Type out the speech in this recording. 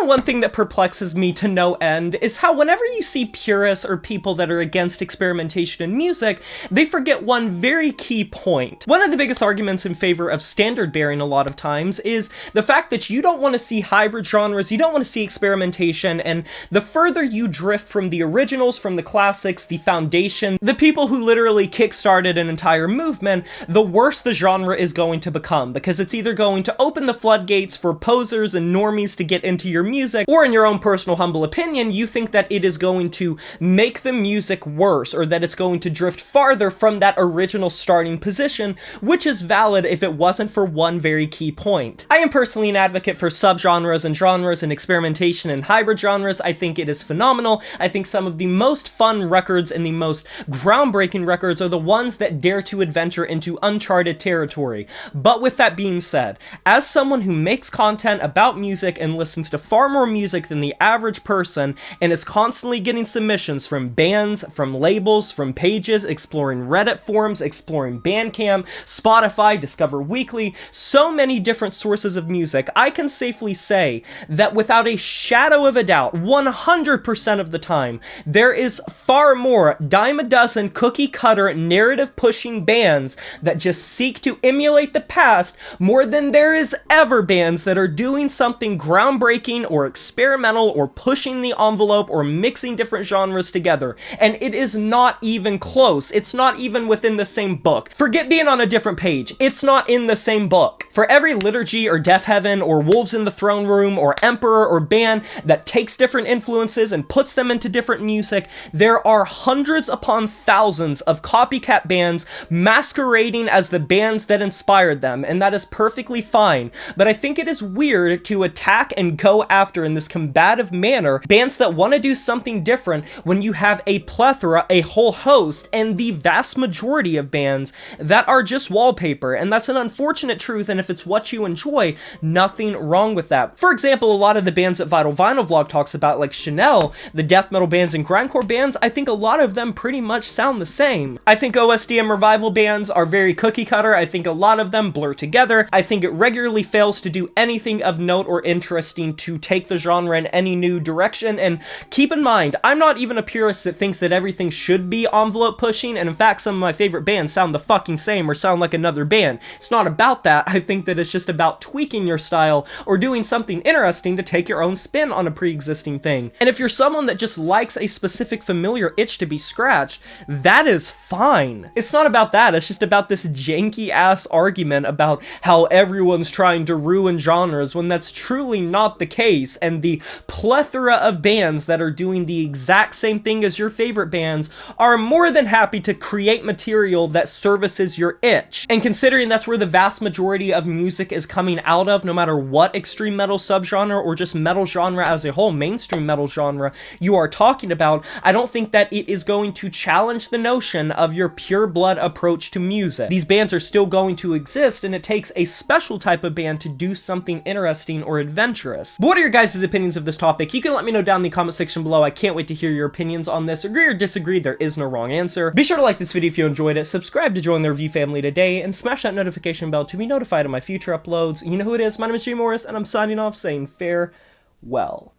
one thing that perplexes me to no end is how whenever you see purists or people that are against experimentation in music, they forget one very key point. One of the biggest arguments in favor of standard bearing a lot of times is the fact that you don't want to see hybrid genres, you don't want to see experimentation, and the further you drift from the originals, from the classics, the foundation, the people who literally kickstarted an entire movement, the worse the genre is going to become, because it's either going to open the floodgates for posers and normies to get into your music, or in your own personal humble opinion, you think that it is going to make the music worse, or that it's going to drift farther from that original starting position, which is valid if it wasn't for one very key point. I am personally an advocate for subgenres and genres and experimentation and hybrid genres. I think it is phenomenal. I think some of the most fun records and the most groundbreaking records are the ones that dare to adventure into uncharted territory. But with that being said, as someone who makes content about music and listens to far more music than the average person, and is constantly getting submissions from bands, from labels, from pages, exploring Reddit forums, exploring Bandcamp, Spotify, Discover Weekly, so many different sources of music, I can safely say that without a shadow of a doubt, 100% of the time, there is far more dime a dozen cookie cutter narrative pushing bands that just seek to emulate the past more than there is ever bands that are doing something groundbreaking or experimental or pushing the envelope or mixing different genres together. And it is not even close. It's not even within the same book. Forget being on a different page. It's not in the same book. For every Liturgy or Death Heaven or Wolves in the Throne Room or Emperor or band that takes different influences and puts them into different music, there are hundreds upon thousands of copycat bands masquerading as the bands that inspired them, and that is perfectly fine. But I think it is weird to attack and go after in this combative manner bands that want to do something different when you have a plethora, a whole host, and the vast majority of bands that are just wallpaper, and that's an unfortunate truth, and if it's what you enjoy, nothing wrong with that. For example, a lot of the bands that Vital Vinyl Vlog talks about, like Chanel, the death metal bands and grindcore bands, I think a lot of them pretty much sound the same. I think OSDM revival bands are very cookie cutter. I think a lot of them blur together. I think it regularly fails to do anything of note or interesting to take the genre in any new direction. And keep in mind, I'm not even a purist that thinks that everything should be envelope pushing, and in fact, some of my favorite bands sound the fucking same or sound like another band. It's not about that. I think that it's just about tweaking your style or doing something interesting to take your own spin on a pre-existing thing. And if you're someone that just likes a specific familiar itch to be scratched, that is fine. It's not about that. It's just about this janky ass argument about how everyone's trying to ruin genres when that's truly not the case, and the plethora of bands that are doing the exact same thing as your favorite bands are more than happy to create material that services your itch. And considering that's where the vast majority of music is coming out of, no matter what extreme metal subgenre or just metal genre as a whole, mainstream metal genre you are talking about, I don't think that it is going to challenge the notion of your pure blood approach to music. These bands are still going to exist, and it takes a special type of band to do something interesting or adventurous. But what are your guys' opinions of this topic? You can let me know down in the comment section below. I can't wait to hear your opinions on this. Agree or disagree, there is no wrong answer. Be sure to like this video if you enjoyed it, subscribe to join the review family today, and smash that notification bell to be notified of my future uploads. You know who it is, my name is Jay Morris, and I'm signing off saying farewell.